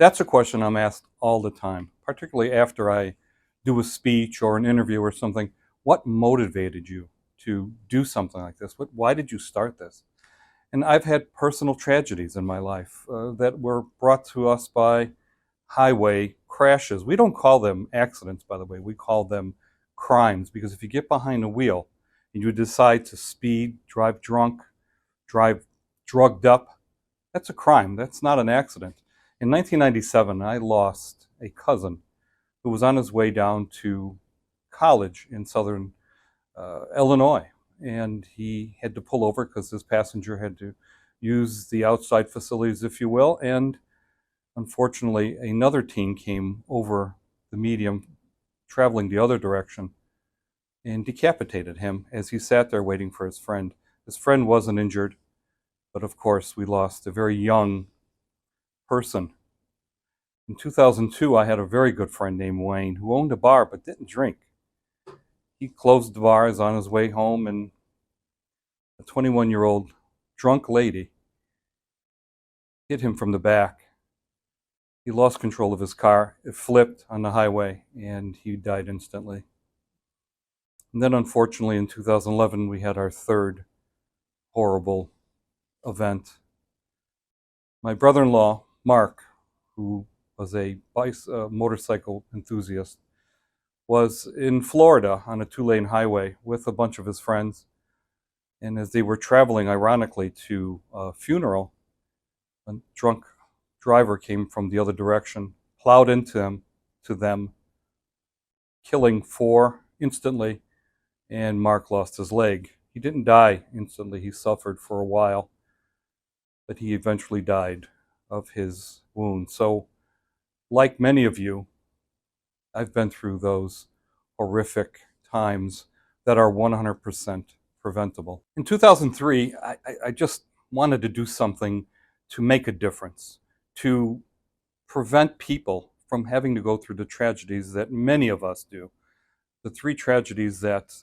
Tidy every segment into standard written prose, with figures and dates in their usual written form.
That's a question I'm asked all the time, particularly after I do a speech or an interview or something. What motivated you to do something like this? Why did you start this? And I've had personal tragedies in my life that were brought to us by highway crashes. We don't call them accidents, by the way. We call them crimes, because if you get behind a wheel and you decide to speed, drive drunk, drive drugged up, that's a crime. That's not an accident. In 1997, I lost a cousin who was on his way down to college in southern Illinois, and he had to pull over because his passenger had to use the outside facilities, if you will, and unfortunately, another teen came over the median traveling the other direction and decapitated him as he sat there waiting for his friend. His friend wasn't injured, but of course, we lost a very young person. In 2002, I had a very good friend named Wayne who owned a bar but didn't drink. He closed the bars on his way home, and a 21-year-old drunk lady hit him from the back. He lost control of his car. It flipped on the highway, and he died instantly. And then, unfortunately, in 2011, we had our third horrible event. My brother-in-law, Mark, who was a motorcycle enthusiast, was in Florida on a 2-lane highway with a bunch of his friends. And as they were traveling, ironically, to a funeral, a drunk driver came from the other direction, plowed into them, killing 4 instantly, and Mark lost his leg. He didn't die instantly. He suffered for a while, but he eventually died of his wounds. So, like many of you, I've been through those horrific times that are 100% preventable. In 2003, I just wanted to do something to make a difference, to prevent people from having to go through the tragedies that many of us do. The 3 tragedies that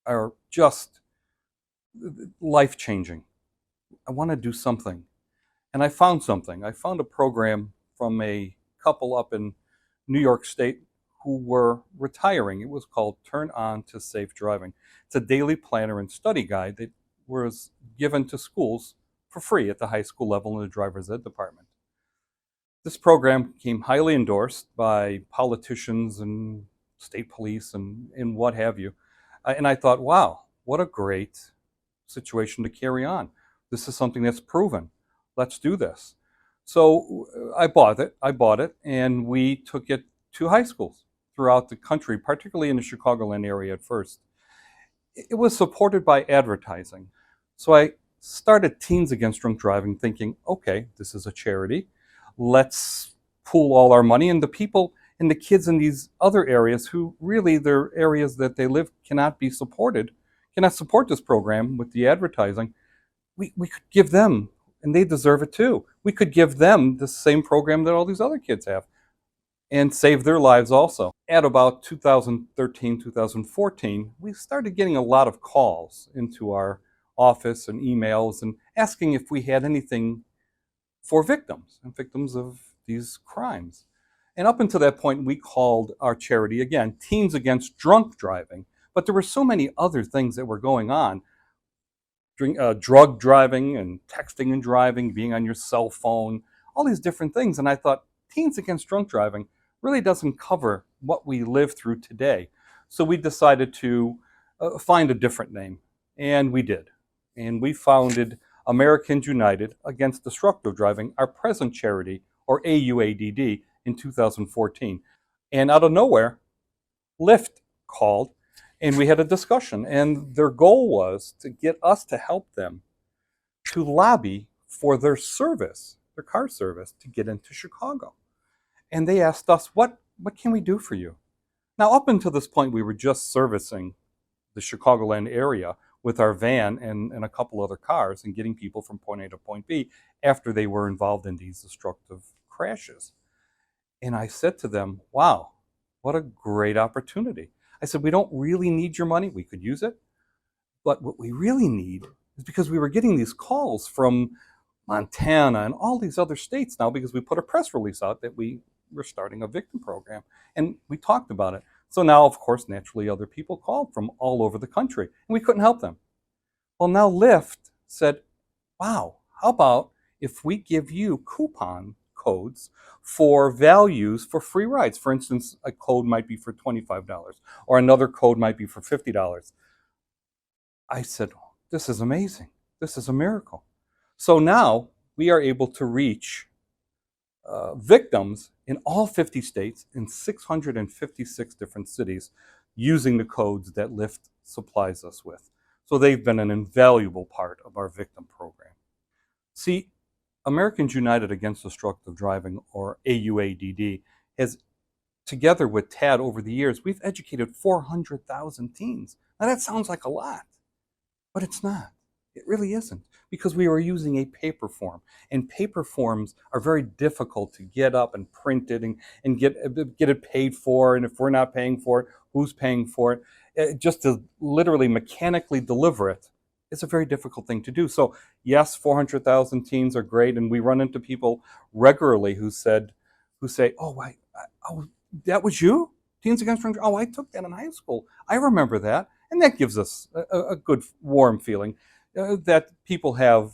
are just life-changing. I want to do something. And I found something. I found a program from a couple up in New York State who were retiring. It was called Turn On to Safe Driving. It's a daily planner and study guide that was given to schools for free at the high school level in the driver's ed department. This program became highly endorsed by politicians and state police and what have you. And I thought, wow, what a great situation to carry on. This is something that's proven. Let's do this. So I bought it, and we took it to high schools throughout the country, particularly in the Chicagoland area at first. It was supported by advertising. So I started Teens Against Drunk Driving thinking, okay, this is a charity. Let's pool all our money, and the people and the kids in these other areas who really their areas that they live cannot support this program with the advertising. We could give them, and they deserve it too. We could give them the same program that all these other kids have and save their lives also. At about 2013, 2014, we started getting a lot of calls into our office and emails and asking if we had anything for victims and victims of these crimes. And up until that point, we called our charity, again, Teens Against Drunk Driving. But there were so many other things that were going on. Drug driving and texting and driving, being on your cell phone, all these different things. And I thought, Teens Against Drunk Driving really doesn't cover what we live through today. So we decided to find a different name. And we did. And we founded Americans United Against Destructive Driving, our present charity, or AUADD, in 2014. And out of nowhere, Lyft called, and we had a discussion. And their goal was to get us to help them to lobby for their service, their car service, to get into Chicago. And they asked us, what can we do for you? Now, up until this point, we were just servicing the Chicagoland area with our van and a couple other cars and getting people from point A to point B after they were involved in these destructive crashes. And I said to them, wow, what a great opportunity. I said, we don't really need your money. We could use it. But what we really need is, because we were getting these calls from Montana, and all these other states now because we put a press release out that we were starting a victim program. And we talked about it. So now, of course, naturally, other people called from all over the country, and we couldn't help them. Well, now Lyft said, wow, how about if we give you coupon codes for values for free rides? For instance, a code might be for $25 or another code might be for $50. I said, this is amazing. This is a miracle. So now we are able to reach victims in all 50 states in 656 different cities using the codes that Lyft supplies us with. So they've been an invaluable part of our victim program. See, Americans United Against Destructive Driving, or AUADD, has, together with TAD over the years, we've educated 400,000 teens. Now that sounds like a lot, but it's not. It really isn't, because we were using a paper form, and paper forms are very difficult to get up and print it and get it paid for, and if we're not paying for it, who's paying for it? Just to literally mechanically deliver it is a very difficult thing to do. So yes, 400,000 teens are great, and we run into people regularly who say, oh, that was you? Teens Against Drunk Driving? Oh, I took that in high school. I remember that. And that gives us a good, warm feeling that people have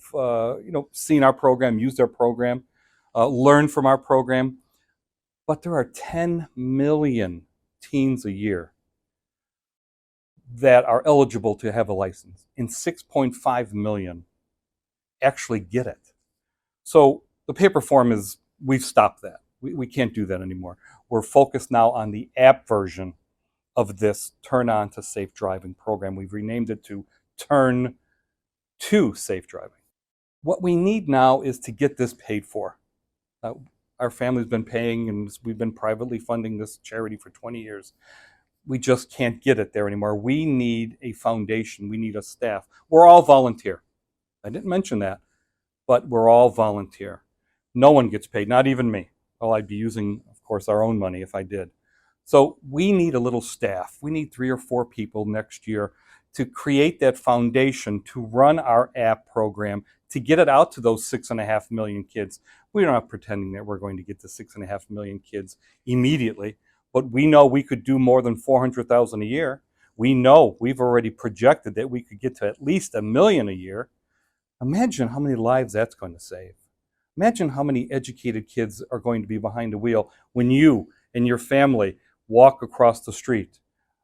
seen our program, used our program, learned from our program. But there are 10 million teens a year that are eligible to have a license, and 6.5 million actually get it. So the paper form we've stopped that. We can't do that anymore. We're focused now on the app version of this Turn On to Safe Driving program. We've renamed it to Turn to Safe Driving. What we need now is to get this paid for. Our family's been paying, and we've been privately funding this charity for 20 years. We just can't get it there anymore. We need a foundation. We need a staff. We're all volunteer. I didn't mention that, but we're all volunteer. No one gets paid, not even me. Well, I'd be using, of course, our own money if I did. So we need a little staff. We need 3 or 4 people next year to create that foundation to run our app program, to get it out to those 6.5 million kids. We're not pretending that we're going to get to 6.5 million kids immediately, but we know we could do more than 400,000 a year. We know we've already projected that we could get to at least 1 million a year. Imagine how many lives that's going to save. Imagine how many educated kids are going to be behind the wheel when you and your family walk across the street.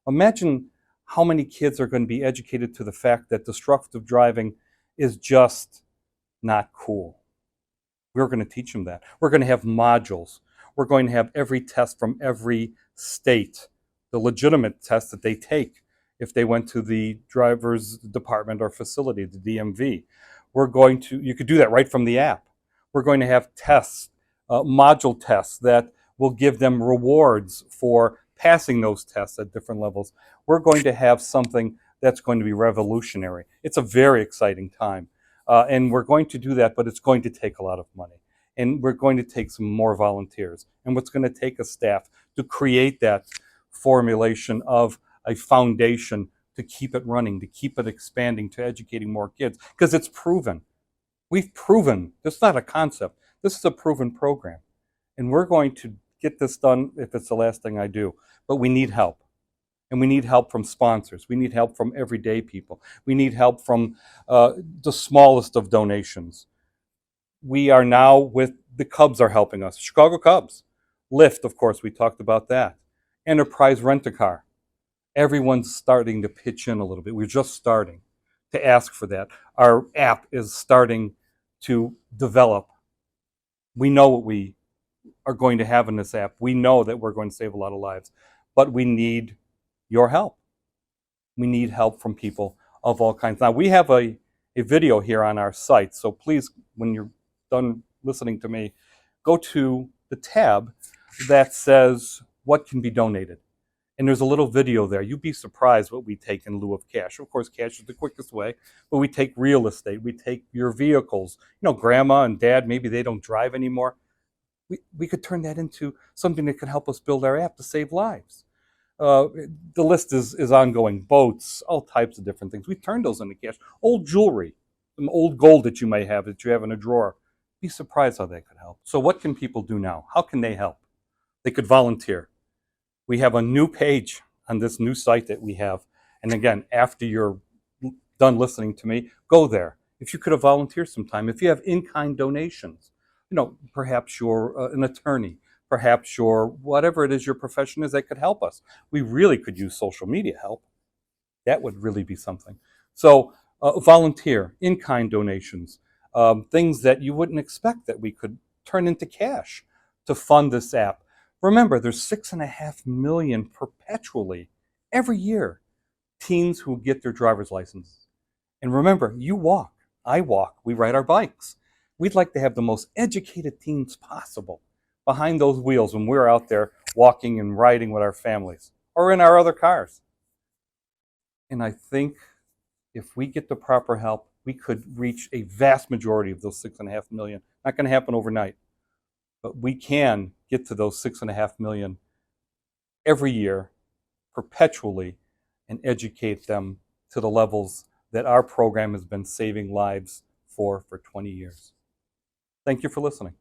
Imagine how many kids are going to be educated to the fact that destructive driving is just not cool. We're going to teach them that. We're going to have modules. We're going to have every test from every state, the legitimate test that they take if they went to the driver's department or facility, the DMV. You could do that right from the app. We're going to have tests, module tests that will give them rewards for passing those tests at different levels. We're going to have something that's going to be revolutionary. It's a very exciting time. And we're going to do that, but it's going to take a lot of money. And we're going to take some more volunteers. And what's going to take a staff to create that formulation of a foundation to keep it running, to keep it expanding, to educating more kids. Because it's proven. We've proven. This is not a concept. This is a proven program. And we're going to get this done if it's the last thing I do. But we need help. And we need help from sponsors. We need help from everyday people. We need help from the smallest of donations. We are now the Cubs are helping us. Chicago Cubs. Lyft, of course, we talked about that. Enterprise Rent-A-Car. Everyone's starting to pitch in a little bit. We're just starting to ask for that. Our app is starting to develop. We know what we are going to have in this app. We know that we're going to save a lot of lives. But we need your help. We need help from people of all kinds. Now, we have a video here on our site, so please, when you're done listening to me, go to the tab that says what can be donated. And there's a little video there. You'd be surprised what we take in lieu of cash. Of course, cash is the quickest way, but we take real estate. We take your vehicles. Grandma and dad, maybe they don't drive anymore. We could turn that into something that could help us build our app to save lives. The list is ongoing. Boats, all types of different things. We turned those into cash. Old jewelry. some old gold that you may have that you have in a drawer. Be surprised how that could help. So what can people do now? How can they help? They could volunteer. We have a new page on this new site that we have. And again, after you're done listening to me, go there. If you could have volunteered some time, if you have in-kind donations, perhaps you're an attorney, perhaps you're whatever it is your profession is that could help us. We really could use social media help. That would really be something. So volunteer, in-kind donations, things that you wouldn't expect that we could turn into cash to fund this app. Remember, there's 6.5 million perpetually every year teens who get their driver's license. And remember, you walk, I walk, we ride our bikes. We'd like to have the most educated teens possible behind those wheels when we're out there walking and riding with our families or in our other cars. And I think if we get the proper help, we could reach a vast majority of those 6.5 million. Not going to happen overnight, but we can get to those 6.5 million every year, perpetually, and educate them to the levels that our program has been saving lives for 20 years. Thank you for listening.